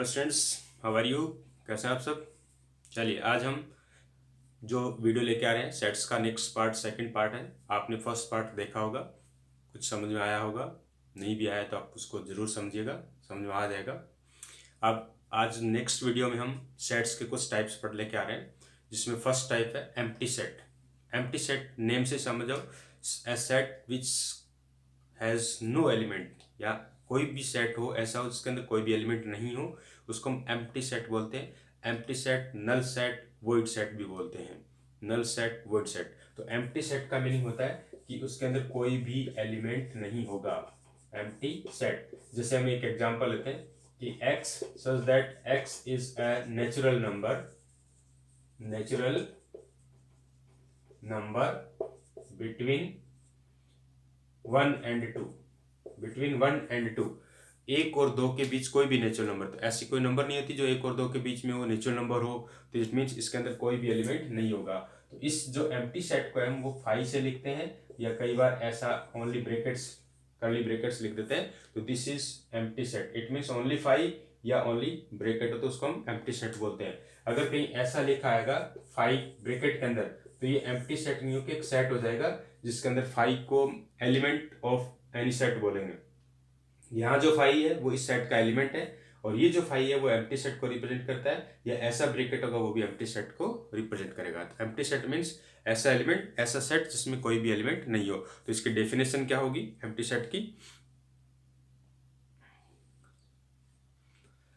Students, how are you? कैसे हैं आप सब? चलिए, आज हम जो वीडियो लेके आ रहे हैं सेट्स का नेक्स्ट पार्ट, सेकंड पार्ट है। आपने फर्स्ट पार्ट देखा होगा, कुछ समझ में आया होगा। नहीं भी आया तो आप उसको ज़रूर समझिएगा, समझ में आ जाएगा। अब आज नेक्स्ट वीडियो में हम सेट्स के कुछ टाइप्स पर लेके आ रहे हैं, जिसमें फर्स्ट टाइप है empty set. Empty set name से समझो, a set which has no element, या कोई भी सेट हो ऐसा हो जिसके अंदर कोई भी एलिमेंट नहीं हो, उसको हम एम्प्टी सेट बोलते हैं। Empty set, null set, void set भी बोलते हैं। Null set, void set. तो एम्प्टी सेट का मीनिंग होता है कि उसके अंदर कोई भी एलिमेंट नहीं होगा। एम्प्टी सेट, जैसे हम एक एग्जांपल लेते हैं कि x such that x is a natural number between 1 and 2। एक और दो के बीच कोई भी नेचुरल नंबर, तो ऐसी कोई नंबर नहीं होती जो एक और दो के बीच में वो नेचुरल नंबर हो, तो इट मीन्स इसके अंदर कोई भी एलिमेंट नहीं होगा। तो इस जो एम्प्टी सेट को हम वो फाई से लिखते हैं, या कई बार ऐसा ओनली ब्रैकेट्स, कर्ली ब्रैकेट्स लिख देते हैं। तो this is empty set, it means only phi या ओनली ब्रैकेट हो तो उसको हम एम्प्टी सेट बोलते हैं। अगर कहीं ऐसा लिखा आएगा फाई ब्रैकेट के अंदर, तो ये एम्प्टी सेट नहीं होकर एक सेट हो जाएगा जिसके अंदर फाई को एलिमेंट ऑफ एनी सेट बोलेंगे। यहाँ जो फाई है वो इस सेट का एलिमेंट है, और ये जो फाई है वो एम्प्टी सेट को रिप्रेजेंट करता है, या ऐसा ब्रैकेट होगा वो भी एम्प्टी सेट को रिप्रेजेंट करेगा। तो एम्प्टी सेट मीन्स ऐसा एलिमेंट, ऐसा सेट जिसमें कोई भी एलिमेंट नहीं हो। तो इसकी डेफिनेशन क्या होगी एम्प्टी सेट की?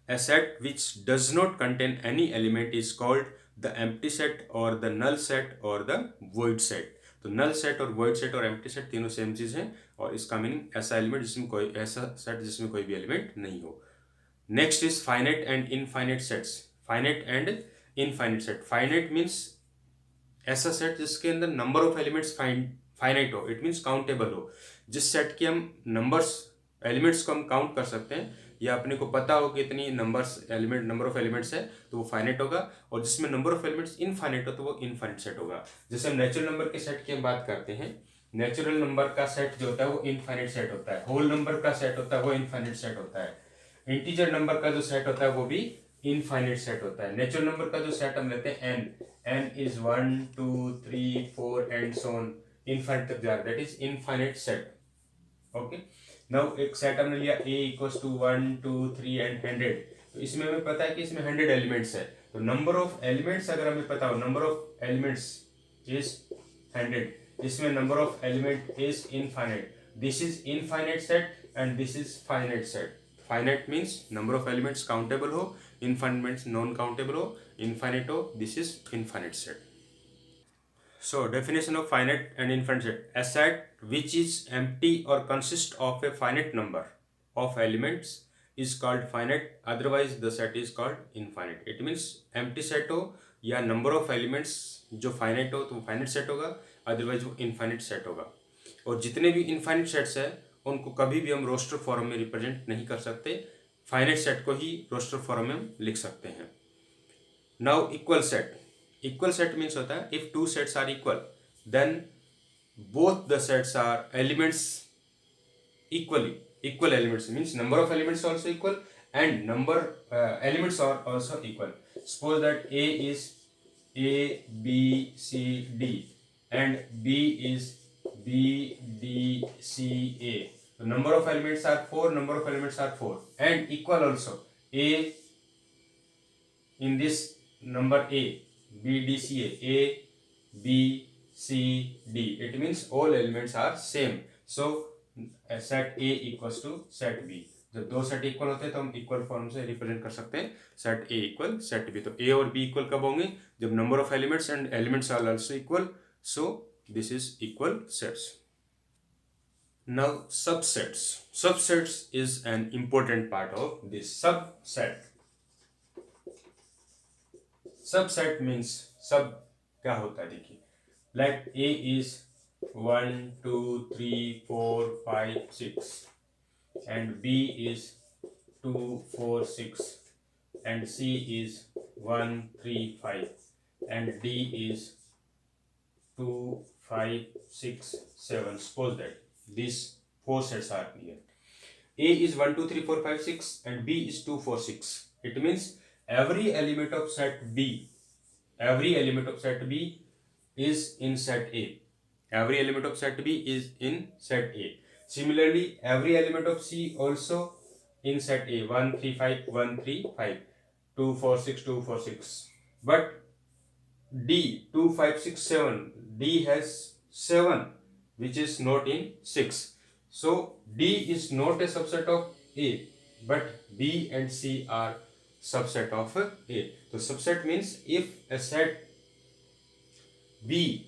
A set which does not contain any element is called the empty set or the null set or the void set। तो नल सेट और void set और empty set तीनों सेम चीज है, और इसका मीनिंग ऐसा एलिमेंट जिसमें कोई, ऐसा सेट जिसमें कोई भी एलिमेंट नहीं हो। Next is finite and infinite sets. Finite and infinite set. Finite means ऐसा सेट जिसके अंदर नंबर ऑफ एलिमेंट्स फाइनाइट हो, इट मीन्स काउंटेबल हो। जिस सेट के हम नंबर्स, एलिमेंट्स को हम काउंट कर सकते हैं, या अपने को पता हो कि इतनी नंबर ऑफ एलिमेंट्स है, तो वो फाइनाइट होगा। और जिसमें नंबर ऑफ एलिमेंट्स इनफाइनाइट हो तो वो इनफाइनाइट सेट होगा। जैसे हम नेचुरल नंबर के सेट की हम बात करते हैं, नेचुरल नंबर का सेट जो होता है वो इनफाइनाइट सेट होता है। होल नंबर का सेट होता है वो इनफाइनाइट सेट होता है। इंटीजर नंबर का जो सेट होता है वो भी इनफाइनाइट सेट होता है। नेचुरल नंबर का जो सेट हम लेते हैं n is 1 2 3 4 and so on, infinite तक जा रहा है, that is infinite set. Okay, now एक सेट हमने लिया a इक्वल्स टू 1 2 3 एंड 100। तो इसमें हमें पता है कि इसमें 100 एलिमेंट्स है। तो नंबर ऑफ एलिमेंट्स अगर हमें पता हो, नंबर ऑफ एलिमेंट्स इज 100, इसमें number of element is infinite. This is infinite set and this is finite set. Finite means number of elements countable हो, इनफाइनाइट मीन्स नॉन काउंटेबल हो, infinite हो, this is infinite set. So definition of finite and infinite set: a set which is empty or consists of a finite number of elements is called finite, otherwise the set is called infinite। It means empty set हो या number of elements जो finite हो तो वो finite set होगा, otherwise वो infinite set होगा। और जितने भी infinite sets है उनको कभी भी हम रोस्टर फॉर्म में रिप्रेजेंट नहीं कर सकते, फाइनाइट सेट को ही रोस्टर फॉर्म में हम लिख सकते हैं। Now equal set. Equal set means होता है if two sets are equal then both the sets are elements equally। equal elements means number of elements also equal and number elements are also equal। suppose that a is a b c d and b is b d c a। so number of elements are 4, number of elements are 4 and equal also। a in this number a b d c a b c d, it means all elements are same। so set A equals to set B। जब दो set equal होते हैं तो हम equal form से represent कर सकते हैं set A equal set B। तो A और B इक्वल कब होंगे? जब number of elements and elements are also equal. So this is equal sets. Now subsets. Subsets is an important part of this subset. Subset means सब क्या होता है, देखिए, लाइक A इज 1 2 3 4 5 6 and B is 2 4 6 and C is 1 3 5 and D is 2 5 6 7। suppose that these four sets are here. A is 1 2 3 4 5 6 and B is 2 4 6 It means every element of set B, every element of set B is in set A. Every element of set B is in set A. Similarly, every element of C also in set A. 1 3 5 1 3 5 2 4 6 2 4 6. But D 2 5 6 7, D has 7 which is not in 6. So D is not a subset of A, but B and C are subset of A. So subset means if a set B,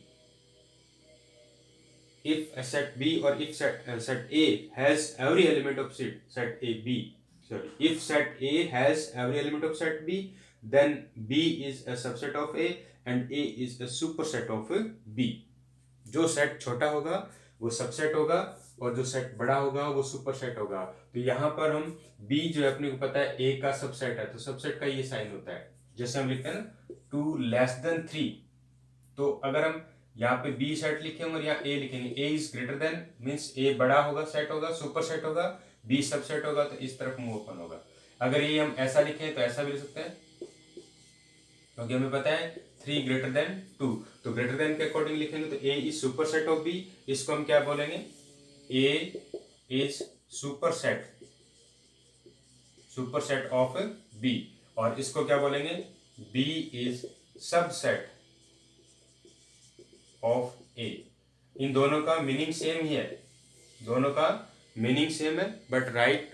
if a set B or if set A has every element of set A B, sorry, if set A has every element of set B, then B is a subset of A and A is a superset of B. जो set छोटा होगा वो subset होगा और जो set बड़ा होगा वो सुपरसेट होगा. तो यहाँ पर हम B जो है अपने को पता है A का सबसेट है, तो सबसेट का ये साइन होता है. जैसे हम लिखते हैं ना 2 less than 3, तो अगर हम यहाँ पे B सेट लिखेंगे और यहाँ A लिखेंगे, A is greater than means A बड़ा होगा, सेट होगा, सुपर सेट होगा, B सबसेट होगा, तो इस तरफ मुंह ओपन होगा. अगर ये हम ऐसा लिखें तो ऐसा भी लिख सकते हैं, क्योंकि हमें पता है 3 ग्रेटर देन 2, तो ग्रेटर देन के अकॉर्डिंग लिखेंगे तो A is super set of B. इसको हम क्या बोलेंगे, A is super set of B. और इसको क्या बोलेंगे, B is subset of A. इन दोनों का मीनिंग सेम ही है, दोनों का मीनिंग सेम है, बट राइट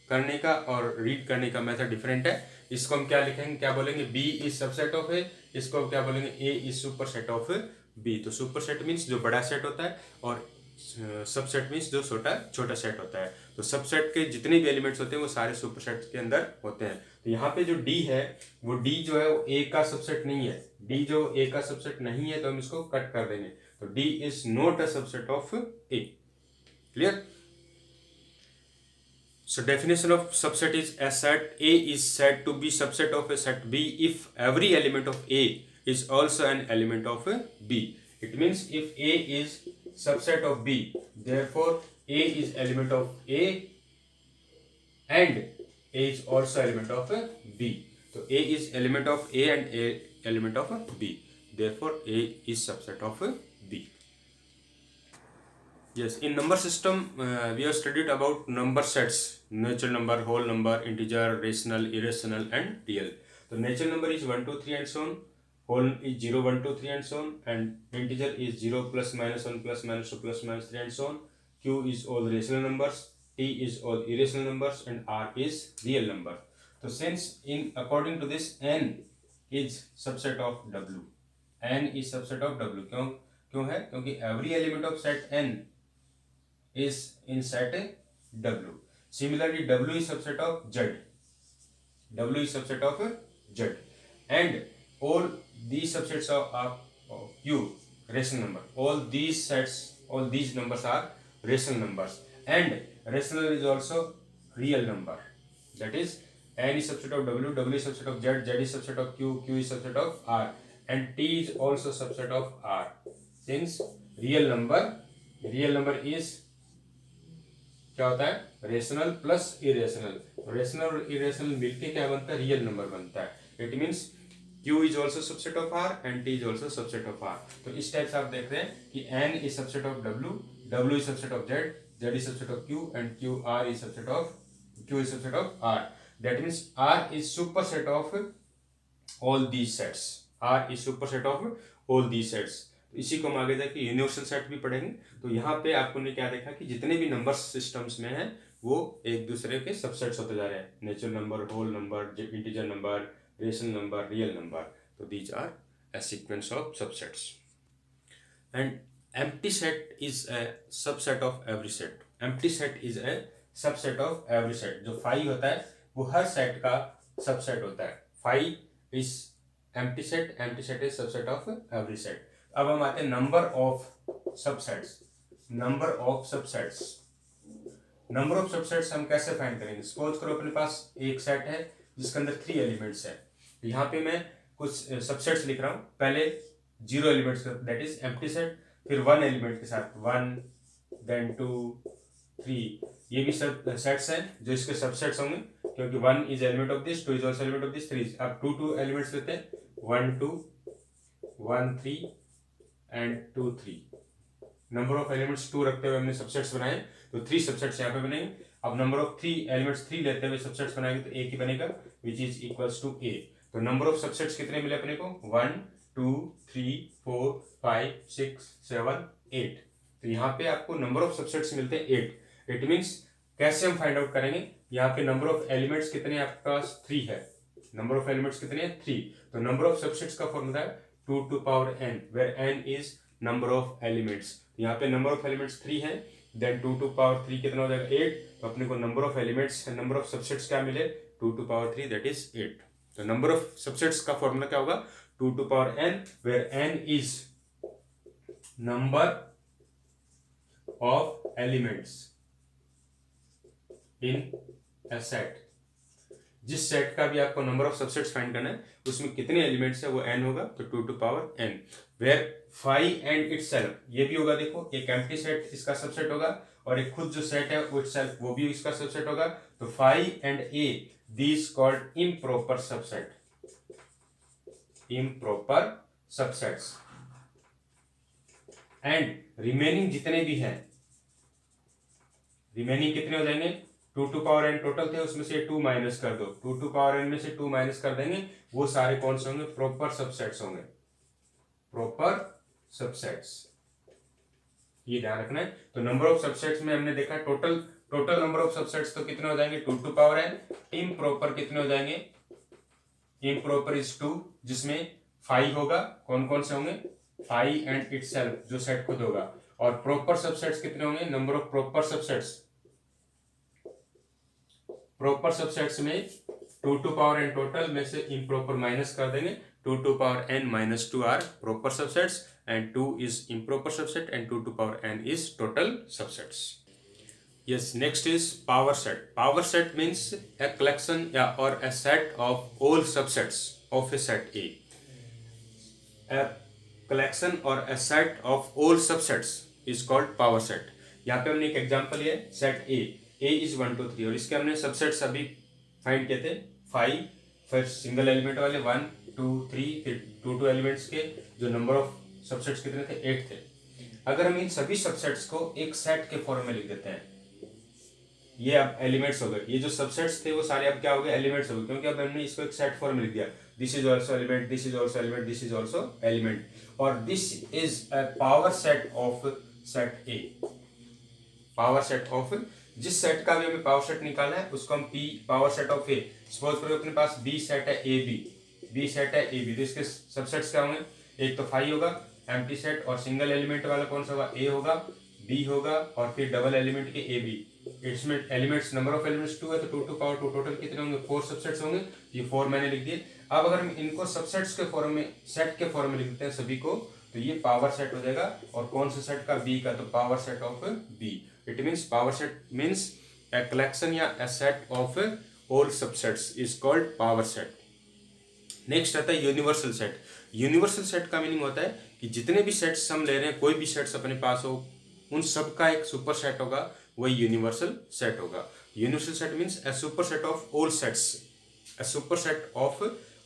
करने का और रीड करने का मेथड डिफरेंट है. इसको हम क्या लिखेंगे, क्या बोलेंगे, B is subset of A. इसको हम क्या बोलेंगे, A is super set of B. तो सुपर सेट मीन्स जो बड़ा सेट होता है और सबसेट मीन्स जो छोटा सेट होता है. तो सबसेट के जितने भी एलिमेंट्स होते हैं वो सारे सुपर सेट के अंदर होते हैं. तो यहाँ पे जो D है वो D जो है वो A का सबसेट नहीं है. D जो A का सबसेट नहीं है तो हम इसको कट कर देंगे. तो D is not a subset of A. Clear? So definition of subset is a set A is said to be subset of a set B if every element of A is also an element of B. It means if A is subset of B, therefore A is element of A and A is also element of B. So A is element of A and A element of B. Therefore A is subset of B. Yes, in number system we have studied about number sets: natural number, whole number, integer, rational, irrational and real. So natural number is 1 2 3 and so on, whole is 0 1 2 3 and so on, and integer is 0 plus minus 1 plus minus 2 plus minus 3 and so on. Q is all rational numbers, T is all irrational numbers and R is real number. So since in according to this N is subset of W, N is subset of W. क्यों है, क्योंकि every element of set N is in set W. Similarly, W is subset of Z. W is subset of Z, and all these subsets of Q rational number. All these numbers are rational numbers, and rational is also real number. That is, N is subset of W, W is subset of Z, Z is subset of Q, Q is subset of R, and T is also subset of R. Since real number is क्या होता है, rational plus irrational. Rational और irrational मिलके क्या बनता है, real number बनता है. It means Q is also subset of R and T is also subset of R. तो इस टाइप से आप देख रहे हैं कि N is subset of W, W is subset of Z, Z is subset of Q and Q is subset of R. That means R is superset of all these sets. R is superset of all these sets. इसी को हम आगे जाके universal set भी पढ़ेंगे. तो यहाँ पे आपको ने क्या देखा कि जितने भी नंबर सिस्टम्स में हैं वो एक दूसरे के सबसेट्स होते जा रहे हैं. Natural number, whole number, integer number, rational number, real number. तो these are a sequence of subsets. And empty set is a subset of every set. Empty set is a subset of every set. जो phi होता है वो हर set का subset होता है. phi is empty set is subset of every set. अब हम आते हैं number of subsets. Number of subsets हम कैसे फाइंड करेंगे. सपोज करो अपने पास एक सेट है जिसके अंदर 3 एलिमेंट्स है. यहाँ पे मैं कुछ सबसेट्स लिख रहा हूँ. पहले 0 elements that is empty set, फिर 1 एलिमेंट के साथ 1, देन 2, 3. ये भी सब सेट्स हैं जो इसके सबसेट्स होंगे. क्योंकि 1 is element of this, 2 is also element of this, 3 is. अब 2 एलिमेंट्स लेते हैं, 1 2 1 3 एंड 2 3। नंबर ऑफ एलिमेंट्स 2 रखते हुए हमने सबसेट्स बनाए, तो 3 सबसेट्स यहाँ पे बनेंगे। अब नंबर ऑफ 3 एलिमेंट्स 3 लेते हुए सबसेट्स बनाएंगे तो एक ही बनेगा, विच इज इक्वल्स टू ए। तो नंबर ऑफ सबसेट्स कितने मिले अपने को, 1 2 3 4 5 6 7 8। तो यहाँ पे आपको नंबर ऑफ सबसेट्स मिलते हैं 8। इट मीन्स कैसे हम फाइंड आउट करेंगे, यहाँ पे नंबर ऑफ एलिमेंट्स कितने आपके पास 3 है, नंबर ऑफ एलिमेंट्स कितने हैं 3। तो नंबर ऑफ सबसेट्स का फॉर्मूला है 2 to power n, where n is number of elements. यहाँ पे नंबर ऑफ एलिमेंट्स 3 है, देन 2 to power 3 कितना हो जाएगा 8। तो अपने को number of elements, number of subsets क्या मिले, 2 to power 3 दैट इज 8। तो नंबर ऑफ सबसेट्स का फॉर्मूला क्या होगा, 2 to power n, where n is number of elements in a set. जिस सेट का भी आपको नंबर ऑफ सबसेट्स फाइंड करना है उसमें कितने एलिमेंट्स है वो n होगा, तो 2 to power n, where phi and itself, ये भी होगा। देखो एक एम्प्टी सेट इसका सबसेट होगा और एक खुद जो सेट है वो इटसेल्फ वो भी इसका सबसेट होगा। तो phi and A these called improper subset, improper subsets. And remaining जितने भी हैं, रिमेनिंग कितने हो जाएंगे, 2 to power n टोटल थे, उसमें से 2 माइनस कर दो, 2 to power n में से 2 माइनस कर देंगे, वो सारे कौन से होंगे, प्रॉपर सबसेट्स होंगे, प्रॉपर सबसेट्स। ये ध्यान रखना है। तो नंबर ऑफ सबसेट्स में हमने देखा टोटल नंबर ऑफ सबसेट्स तो कितने हो जाएंगे, 2 to power n। इम्प्रॉपर कितने हो जाएंगे, इम्प्रॉपर इज 2, जिसमें 5 होगा। कौन कौन से होंगे, 5 एंड इटसेल्फ जो सेट खुद होगा। और प्रॉपर सबसेट्स कितने होंगे, number of proper subsets, proper subsets में 2 to power n टोटल में से इम्प्रॉपर माइनस कर देंगे, 2 to power n minus 2 are proper subsets and 2 is improper subset and 2 to power n is total subsets. Yes, next is power set. Power set means a collection or a set of all subsets of a set A. A collection or a set of all subsets is called power set. यहाँ पे हमने एक example लिया set A is 1 2 3 और इसके हमने subsets अभी find किए थे 5, फिर सिंगल एलिमेंट वाले 1 2 3, फिर 2 एलिमेंट्स के जो नंबर ऑफ सबसेट्स कितने थे 8 थे। अगर हम इन सभी सबसेट्स को एक सेट के फॉर्म में लिख देते हैं, ये अब एलिमेंट्स हो गए, ये जो सबसेट्स थे वो सारे अब क्या हो गए, एलिमेंट्स हो गए, क्योंकि अब हमने इसको एक सेट फॉर्म में लिख दिया, this is also element, this is also element, this is also element. और this is a power set of set A, power set of, जिस सेट का भी हमें पावर सेट निकालना है उसको हम P power set of A. Suppose करो अपने पास बी सेट है ए बी सेट है ए बी, तो इसके सबसेट्स क्या होंगे, एक तो 5 होगा एम्प्टी सेट, और सिंगल एलिमेंट वाला कौन सा होगा, ए होगा, बी होगा, और फिर डबल एलिमेंट के ए बी। इसमें एलिमेंट्स, नंबर ऑफ एलिमेंट्स 2 है, तो 2 to power 2 टोटल कितने होंगे, 4 सबसेट्स होंगे। ये 4 मैंने लिख दिए। अब अगर हम इनको सबसेट्स के फॉर्म में, सेट के फॉर्म में लिख देते हैं सभी को, तो ये पावर सेट हो जाएगा। और कौन से सेट का, बी का, तो power set of B. It means power set means a collection या a set of all subsets is called power set. Next आता है यूनिवर्सल सेट। यूनिवर्सल सेट का मीनिंग होता है कि जितने भी सेट्स हम ले रहे हैं, कोई भी सेट्स अपने पास हो, उन सब का एक सुपर सेट होगा, वही यूनिवर्सल सेट होगा। Universal set means a super set of all sets, a super set of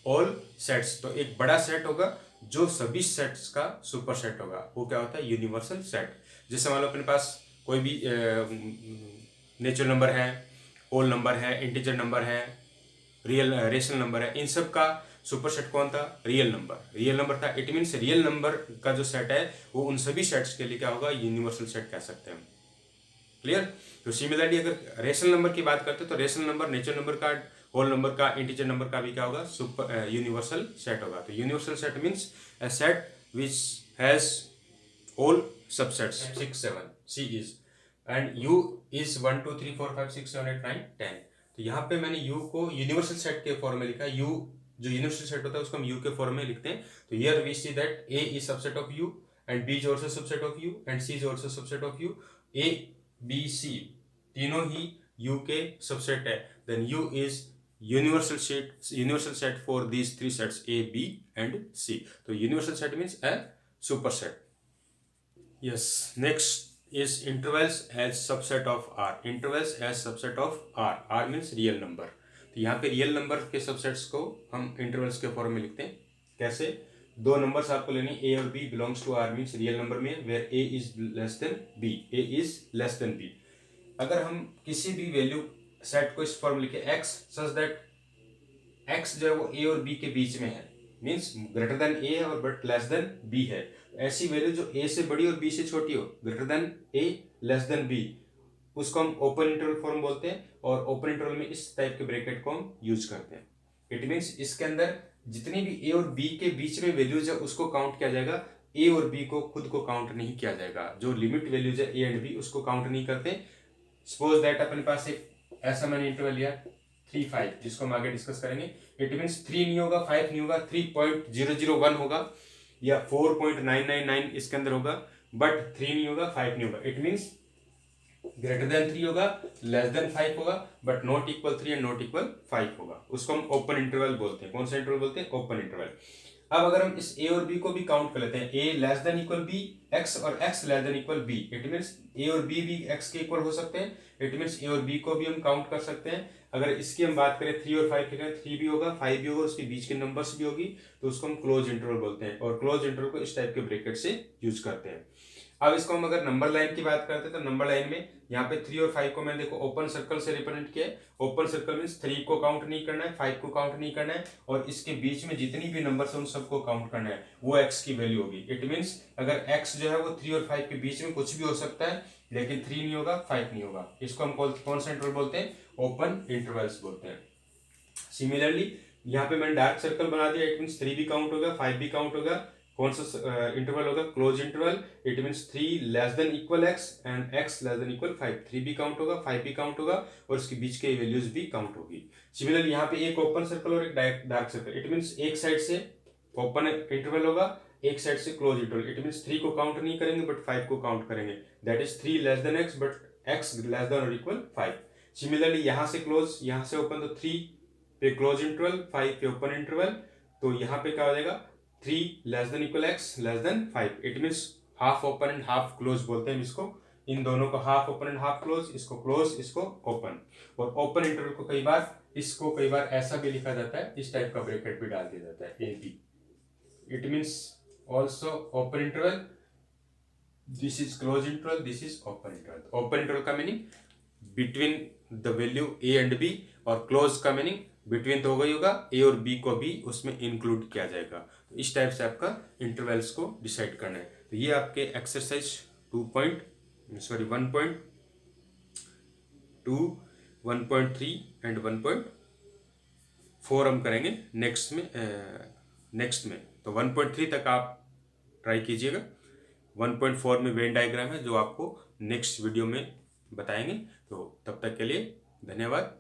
all sets. तो एक बड़ा सेट होगा जो सभी सेट्स का सुपर सेट होगा, वो क्या होता है, यूनिवर्सल सेट। जैसे मान लो अपने पास कोई भी नेचुरल नंबर है, होल नंबर है, इंटीजर नंबर है, रेशनल नंबर है, इन सब का सुपर सेट कौन था, रियल नंबर था। इट मीन्स रियल नंबर का जो सेट है वो उन सभी सेट्स के लिए क्या होगा, यूनिवर्सल सेट कह सकते हैं। क्लियर। तो सिमिलरली अगर रेशनल नंबर की बात करते हैं तो रेशनल नंबर, नेचुरल नंबर का, होल नंबर का, इंटीजर नंबर का भी क्या होगा, सुपर यूनिवर्सल सेट होगा। तो universal set means a set which has all subsets 6 7, C is and U is 1 2 3 4 5 6 7 8 9 10। तो यहाँ पे मैंने U को यूनिवर्सल सेट के फॉर्म में लिखा। U जो यूनिवर्सल सेट होता है उसको हम U के फॉर्म में लिखते हैं। तो here we see that A is subset of U and B is also subset of U and C is also subset of U। A B C तीनों ही U के सबसेट है। Then U is universal set for these three sets A, B and C। तो universal set means a superset। Yes, next is intervals as subset of R. Intervals as subset of R. R means real number। तो यहाँ पे real number के subsets को हम intervals के form में लिखते हैं। कैसे? दो नंबर्स आपको लेनी, ए और B belongs to R means real number में where A is less than B, A is less than B. अगर हम किसी भी वैल्यू सेट को इस फॉर्म लिखे एक्स सच दैट एक्स जो है वो ए और बी के बीच में है, मीन्स ग्रेटर देन ए है और बट लेस देन बी है, ऐसी वैल्यू जो ए से बड़ी और बी से छोटी हो, ग्रेटर देन ए लेस देन बी, उसको हम ओपन इंटरवल फॉर्म बोलते हैं। और ओपन इंटरवल में इस टाइप के ब्रैकेट को हम यूज करते हैं। इट मीन्स इसके अंदर जितनी भी ए और बी के बीच में वैल्यूज है उसको काउंट किया जाएगा, ए और बी को खुद को काउंट नहीं किया जाएगा। जो लिमिट वैल्यूज है ए एंड बी उसको काउंट नहीं करते। सपोज दैट अपने पास एक ऐसा मैंने इंटरवल लिया 3 5, जिसको हम आगे डिस्कस करेंगे। इट मीन्स 3 नहीं होगा, 5 नहीं होगा, 3.001 होगा या 4.999 इसके अंदर होगा, बट 3 नहीं होगा, 5 नहीं होगा। इट मीन्स ग्रेटर देन 3 होगा, लेस देन 5 होगा, but not equal 3 and not equal 5 होगा। उसको हम ओपन इंटरवल बोलते हैं। कौन सा इंटरवल बोलते हैं? Open interval. अब अगर हम इस ए और बी को भी काउंट कर लेते हैं, A less than equal B X और X less than equal B, it means A और बी भी एक्स के इक्वल हो सकते हैं। इट मीन्स ए और बी को भी हम काउंट कर सकते हैं। अगर इसकी हम बात करें 3 और 5 की, 3 भी होगा, 5 भी होगा, उसके बीच के नंबर्स भी होगी, तो उसको हम क्लोज इंटरवल बोलते हैं। और क्लोज इंटरवल को इस टाइप के ब्रैकेट से यूज करते हैं। अब इसको हम अगर नंबर लाइन की बात करते हैं तो नंबर लाइन में यहाँ पे 3 और 5 को मैंने देखो ओपन सर्कल से रिप्रेजेंट किया है। ओपन सर्कल मीन्स 3 को काउंट नहीं करना है, 5 को काउंट नहीं करना है, और इसके बीच में जितनी भी नंबर्स हैं उन सबको काउंट करना है, वो x की वैल्यू होगी। इट मीन्स अगर x जो है वो 3 और 5 के बीच में कुछ भी हो सकता है, लेकिन 3 नहीं होगा, 5 नहीं होगा। इसको हम कौन सा इंटरवल बोलते हैं? ओपन इंटरवल्स बोलते हैं। सिमिलरली यहाँ पे मैंने डार्क सर्कल बना दिया। इट मीन्स 3 भी काउंट होगा, 5 भी काउंट होगा। कौन सा इंटरवल होगा? Close interval. It means 3 less than equal x and x less than equal 5। 3 भी काउंट होगा, 5 भी काउंट होगा, और इसके बीच के वैल्यूज भी काउंट होगी। सिमिलरली यहाँ पे एक ओपन सर्कल और एक डार्क सर्कल। इट मीन्स एक साइड से ओपन इंटरवल होगा, एक साइड से क्लोज इंटरवल। इट मीन्स 3 को काउंट नहीं करेंगे बट 5 को काउंट करेंगे, that is 3 less than x but x less then और इक्वल 5। सिमिलरली यहाँ से क्लोज, यहाँ से ओपन, तो 3 पे क्लोज इंटरवल, 5 पे ओपन इंटरवल, तो यहाँ पे क्या हो जाएगा? 3 less than equal x less then 5। It means half open and half close बोलते हैं इसको। इन दोनों को half open and half close, इसको क्लोज, इसको ओपन। और ओपन इंटरवल को कई बार ऐसा भी लिखा जाता है, इस टाइप का ब्रैकेट भी डाल दिया जाता है, A B. It means also open interval, this is close interval, this is open interval. Open interval का meaning between the value A and B, और क्लोज का मीनिंग बिटवीन तो होगा ए और बी को भी उसमें इंक्लूड किया जाएगा। तो इस टाइप से आपका इंटरवल्स को डिसाइड करना है। तो ये आपके एक्सरसाइज 1.2, 1.3 एंड 1.4 हम करेंगे नेक्स्ट में। तो 1.3 तक आप ट्राई कीजिएगा। 1.4 में वेन डायग्राम है जो आपको नेक्स्ट वीडियो में बताएंगे। तो तब तक के लिए धन्यवाद।